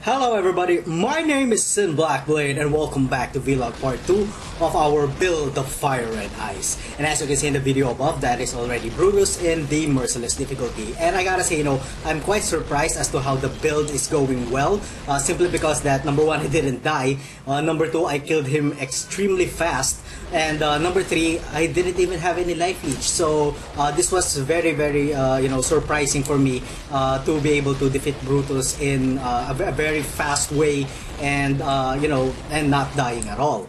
Hello everybody, my name is Blackblade and welcome back to Vlog Part 2 of our build of Fire and Ice. And as you can see in the video above, that is already Brutus in the Merciless Difficulty. And I gotta say, I'm quite surprised as to how the build is going well. Simply because that, number one, he didn't die. Number two, I killed him extremely fast. And number three, I didn't even have any life leech. So this was very, very, surprising for me to be able to defeat Brutus in a very fast way and and not dying at all.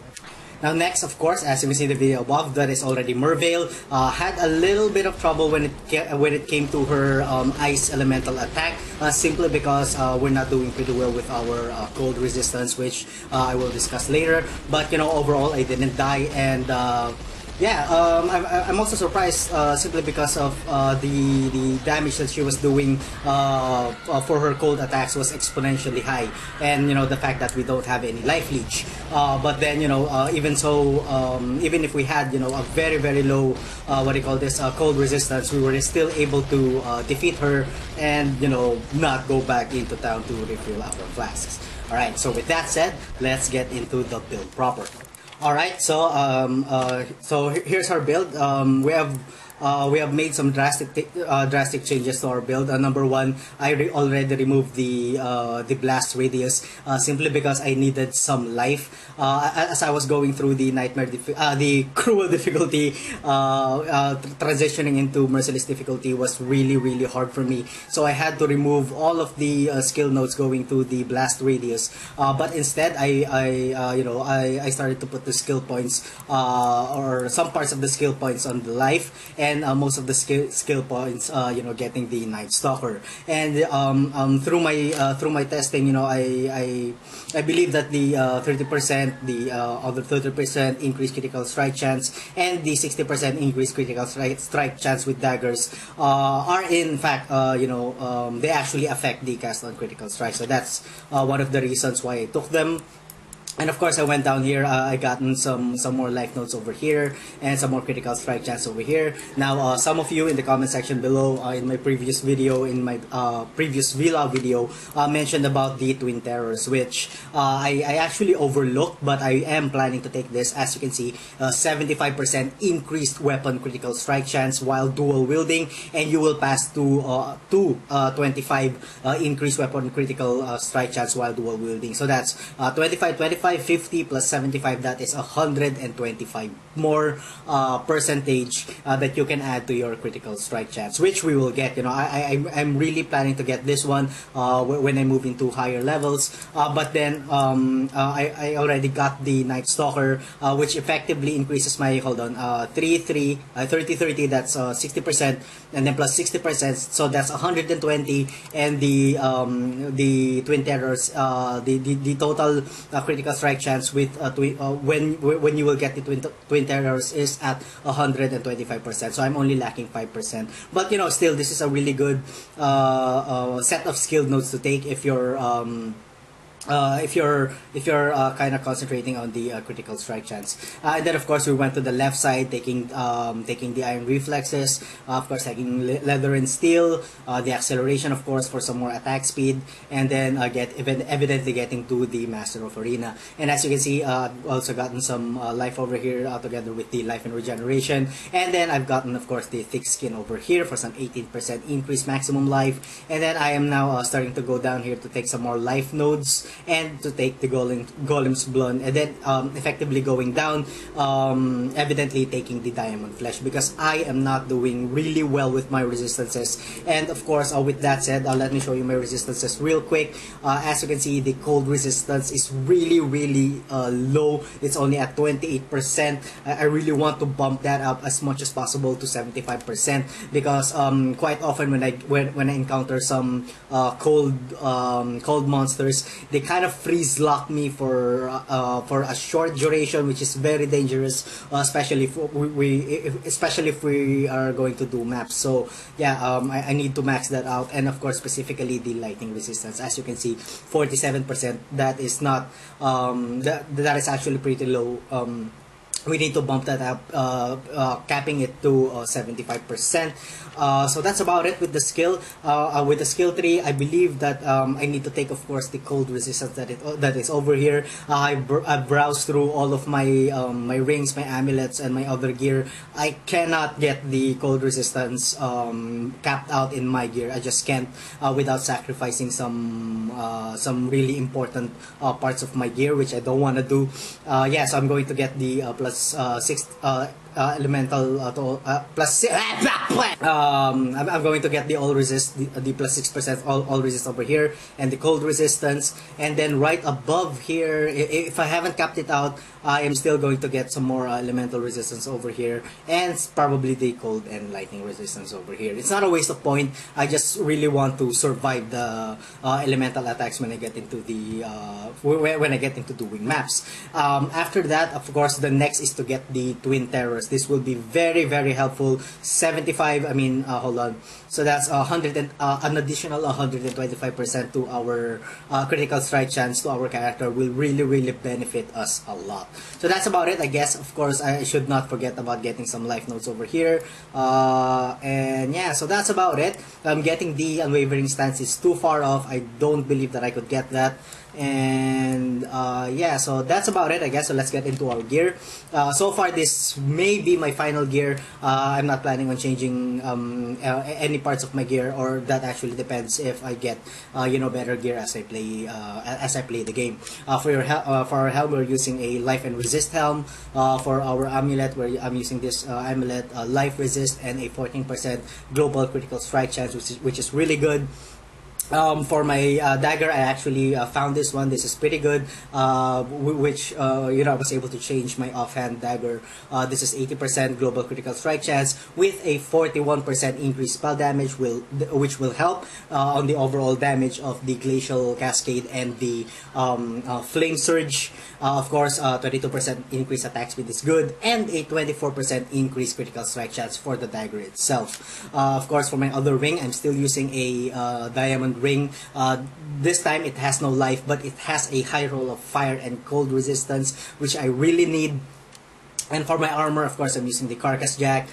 Now next, of course, as you can see in the video above, that is already Merveil. Had a little bit of trouble when it came to her ice elemental attack, simply because we're not doing pretty well with our cold resistance, which I will discuss later. But overall, I didn't die, and I'm also surprised simply because of the damage that she was doing for her cold attacks was exponentially high, and the fact that we don't have any life leech. But then even so, even if we had a very, very low cold resistance, we were still able to defeat her and not go back into town to refill our flasks. All right. So with that said, let's get into the build proper. Alright, so here's our build. We have made some drastic changes to our build. Number one, I already removed the blast radius simply because I needed some life. As I was going through the the cruel difficulty, transitioning into merciless difficulty was really, really hard for me. So I had to remove all of the skill nodes going to the blast radius. But instead, I started to put the skill points or some parts of the skill points on the life, and most of the skill points, getting the Night Stalker. And through my testing, I believe that the 30%, the other 30% increased critical strike chance, and the 60% increased critical strike chance with daggers are in fact, they actually affect the cast on critical strike. So that's one of the reasons why I took them. And of course, I went down here. I gotten some more life notes over here and some more critical strike chance over here. Now, some of you in the comment section below, in my previous video, in my previous vlog video, mentioned about the Twin Terrors, which I actually overlooked, but I am planning to take this. As you can see, 75% increased weapon critical strike chance while dual wielding, and you will pass to 25 increased weapon critical strike chance while dual wielding. So that's 25, 50 plus 75, that is 125 more percentage that you can add to your critical strike chance, which we will get. I'm really planning to get this one when I move into higher levels. But then I already got the Night Stalker, which effectively increases my 30, that's 60%, and then plus 60%, so that's 120. And the Twin Terrors, the total critical strike chance with when you will get the Twin Terrors is at 125%. So I'm only lacking 5%. But still, this is a really good set of skill nodes to take if you're kind of concentrating on the critical strike chance. And then of course we went to the left side, taking the iron reflexes, of course taking leather and steel, the acceleration of course for some more attack speed, and then evidently getting to the Master of Arena. And as you can see, I've also gotten some life over here together with the life and regeneration. And then I've gotten of course the thick skin over here for some 18% increased maximum life. And then I am now starting to go down here to take some more life nodes and to take the Golem's Blood, and then effectively going down, evidently taking the Diamond Flesh, because I am not doing really well with my resistances. And of course, with that said, let me show you my resistances real quick. As you can see, the cold resistance is really, really low. It's only at 28%. I really want to bump that up as much as possible to 75%, because quite often when I encounter some cold monsters, they kind of freeze lock me for a short duration, which is very dangerous, especially if we are going to do maps. So yeah, I need to max that out, and of course specifically the lightning resistance. As you can see, 47%. That is not that is actually pretty low. we need to bump that up, capping it to 75%. So that's about it with the skill. With the skill tree, I believe that I need to take, of course, the cold resistance that is over here. I browsed through all of my my rings, my amulets, and my other gear. I cannot get the cold resistance capped out in my gear. I just can't without sacrificing some really important parts of my gear, which I don't want to do. Yeah, so I'm going to get the plus 6 elemental plus 6. I'm going to get the all resist, the plus 6% all resist over here, and the cold resistance. And then right above here, if I haven't capped it out, I am still going to get some more elemental resistance over here, and probably the cold and lightning resistance over here. It's not a waste of point. I just really want to survive the elemental attacks when I get into the when I get into doing maps. After that, of course, the next is to get the twin terrors. This will be very, very helpful. 75. I mean, hold on. So that's 100 and an additional 125% to our critical strike chance to our character will really, really benefit us a lot. So that's about it, I guess. Of course, I should not forget about getting some life notes over here. And yeah, so that's about it. Getting the unwavering stance is too far off. I don't believe that I could get that. And yeah, so that's about it, I guess. So let's get into our gear. So far, this may be my final gear. I'm not planning on changing any parts of my gear, or that actually depends if I get you know, better gear as I play the game. For our helm, we're using a life and resist helm. For our amulet, I'm using this amulet, life resist and a 14% global critical strike chance, which is really good. For my dagger, I actually found this one. This is pretty good, which you know, I was able to change my offhand dagger. This is 80% global critical strike chance with a 41% increased spell damage, which will help on the overall damage of the Glacial Cascade and the Flame Surge. Of course, 22% increased attack speed is good, and a 24% increased critical strike chance for the dagger itself. Of course, for my other ring, I'm still using a diamond ring. This time it has no life, but it has a high roll of fire and cold resistance, which I really need. And for my armor, of course, I'm using the Carcass Jack.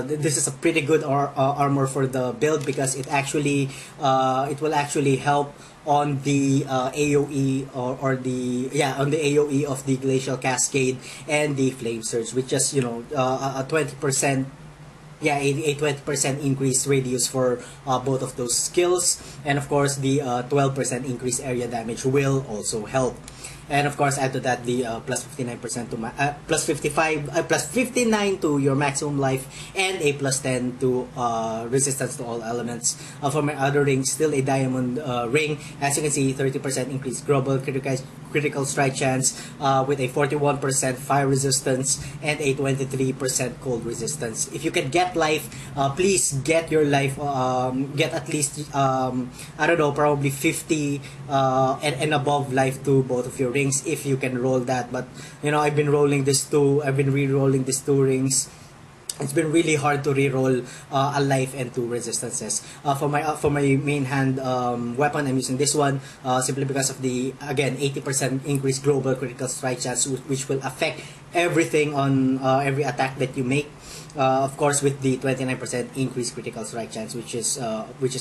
This is a pretty good armor for the build, because it actually it will actually help on the AOE on the AOE of the Glacial Cascade and the Flame Surge, which just, you know, a 20%. Yeah, a 20% increased radius for both of those skills, and of course the 12% increased area damage will also help. And of course, add to that the plus 59% to plus 59 to your maximum life, and a plus 10 to resistance to all elements. For my other ring, still a diamond ring. As you can see, 30% increased global critical strike chance with a 41% fire resistance and a 23% cold resistance. If you can get life, please get your life. Get at least I don't know, probably 50 and above life to both of your rings, if you can roll that. But you know, I've been re-rolling these two rings. It's been really hard to re-roll a life and two resistances. For my main hand weapon, I'm using this one simply because of the, again, 80% increased global critical strike chance, which will affect everything on every attack that you make. Of course, with the 29% increased critical strike chance, which is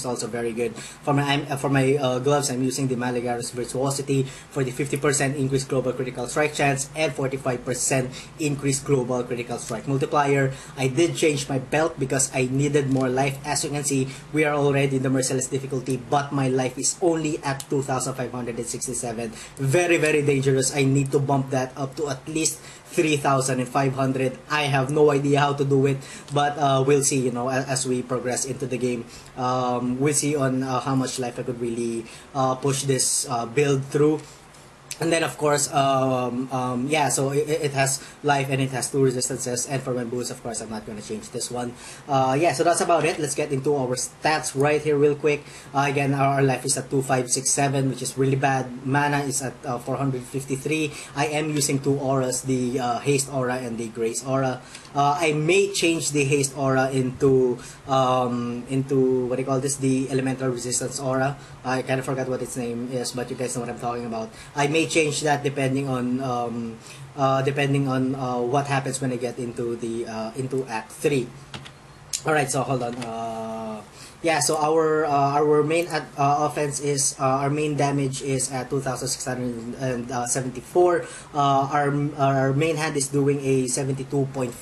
also very good. For my gloves, I'm using the Maligarus Virtuosity for the 50% increased global critical strike chance and 45% increased global critical strike multiplier. I did change my belt because I needed more life. As you can see, we are already in the Merciless Difficulty, but my life is only at 2,567. Very, very dangerous. I need to bump that up to at least 3,500. I have no idea how to do it, but we'll see, you know, as we progress into the game. We'll see on how much life I could really push this build through. And then of course, yeah, so it has life and it has two resistances. And for my boost, of course, I'm not going to change this one. Yeah, so that's about it. Let's get into our stats right here real quick. Again, our life is at 2567, which is really bad. Mana is at 453. I am using two auras, the Haste Aura and the Grace Aura. I may change the Haste Aura into what do you call this, the Elemental Resistance Aura. I kind of forgot what its name is, but you guys know what I'm talking about. I may change that depending on what happens when I get into the into Act 3. All right, so hold on. Yeah, so our main offense is our main damage is at 2,674. Our main hand is doing a 72.5%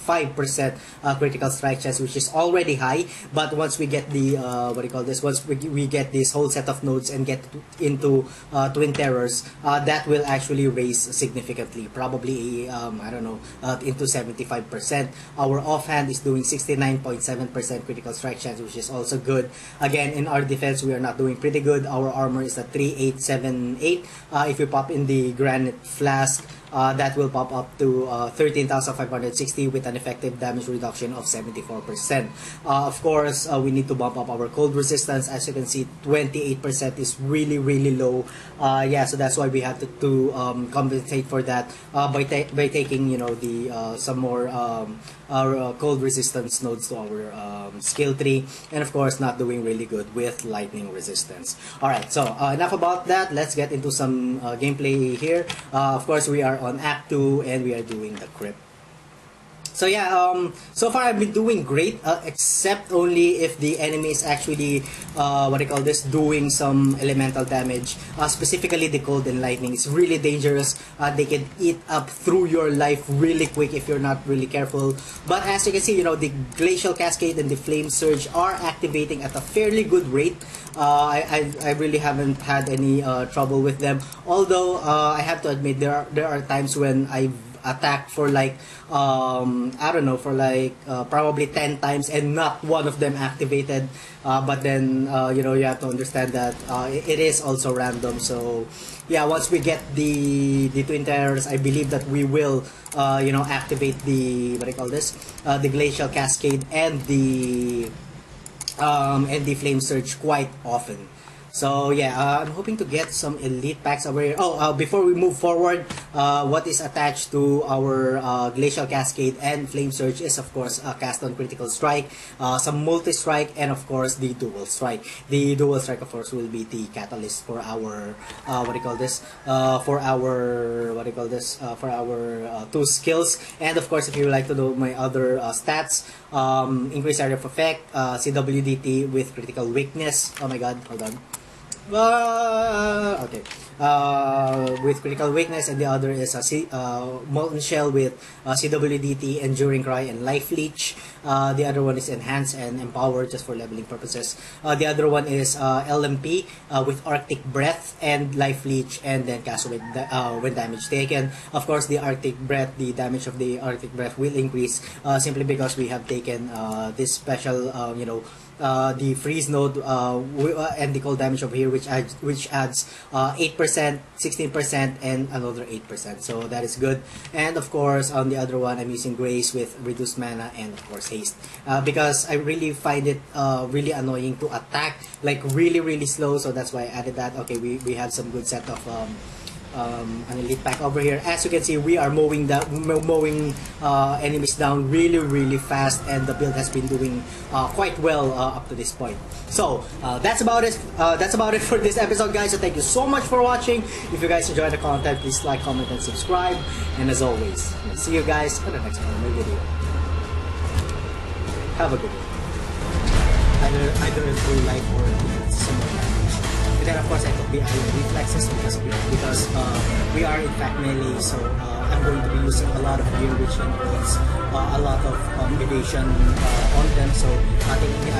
critical strike chance, which is already high. But once we get the what do you call this? Once we get this whole set of nodes and get into Twin Terrors, that will actually raise significantly. Probably I don't know, into 75%. Our offhand is doing 69.7% critical strike chance, which is also good. Again, in our defense, we are not doing pretty good. Our armor is at 3878. If we pop in the Granite Flask, that will pop up to 13,560 with an effective damage reduction of 74%. Of course, we need to bump up our cold resistance. As you can see, 28% is really, really low. Yeah, so that's why we have to compensate for that by taking, you know, the some more our cold resistance nodes to our skill tree, and of course not doing really good with lightning resistance. Alright, so enough about that. Let's get into some gameplay here. Of course, we are on Act 2 and we are doing the crypt. So yeah, so far I've been doing great, except only if the enemy is actually, what do you call this, doing some elemental damage. Specifically the cold and lightning. It's really dangerous. They can eat up through your life really quick if you're not really careful. But as you can see, you know, the Glacial Cascade and the Flame Surge are activating at a fairly good rate. I really haven't had any trouble with them. Although I have to admit there are times when I've attacked for like I don't know, for like probably 10 times and not one of them activated, but then you know, you have to understand that it is also random. So yeah, once we get the Twin Terrors, I believe that we will you know, activate the, what do you call this, the Glacial Cascade and the Flame Surge quite often. So yeah, I'm hoping to get some elite packs over here. Oh, before we move forward, what is attached to our Glacial Cascade and Flame Surge is of course cast on critical strike, some multi-strike, and of course the dual strike. The dual strike of course will be the catalyst for our what do you call this? For our what do you call this? For our two skills. And of course, if you would like to know my other stats, increase area of effect, CWDT with critical weakness. Oh my god, hold on. Okay. With critical weakness, and the other is Molten Shell with CWDT, Enduring Cry, and Life Leech. The other one is Enhance and Empower, just for leveling purposes. The other one is LMP with Arctic Breath and Life Leech, and then cast when damage taken. Of course, the Arctic Breath, the damage of the Arctic Breath will increase simply because we have taken this special, you know, the freeze node and the cold damage over here, which adds 8%, 16%, and another 8%. So that is good. And of course, on the other one, I'm using Grace with reduced mana and of course haste, because I really find it really annoying to attack like really slow. So that's why I added that. Okay, we have some good set of an elite pack over here. As you can see, we are mowing enemies down really fast, and the build has been doing quite well up to this point. So that's about it. That's about it for this episode, guys. So thank you so much for watching. If you guys enjoyed the content, please like, comment, and subscribe. And as always, I'll see you guys on the next video. Have a good one. Either through life or similar language. And then of course I took the iron reflexes because we are in fact melee, so I'm going to be using a lot of gear which involves a lot of evasion on them. So taking the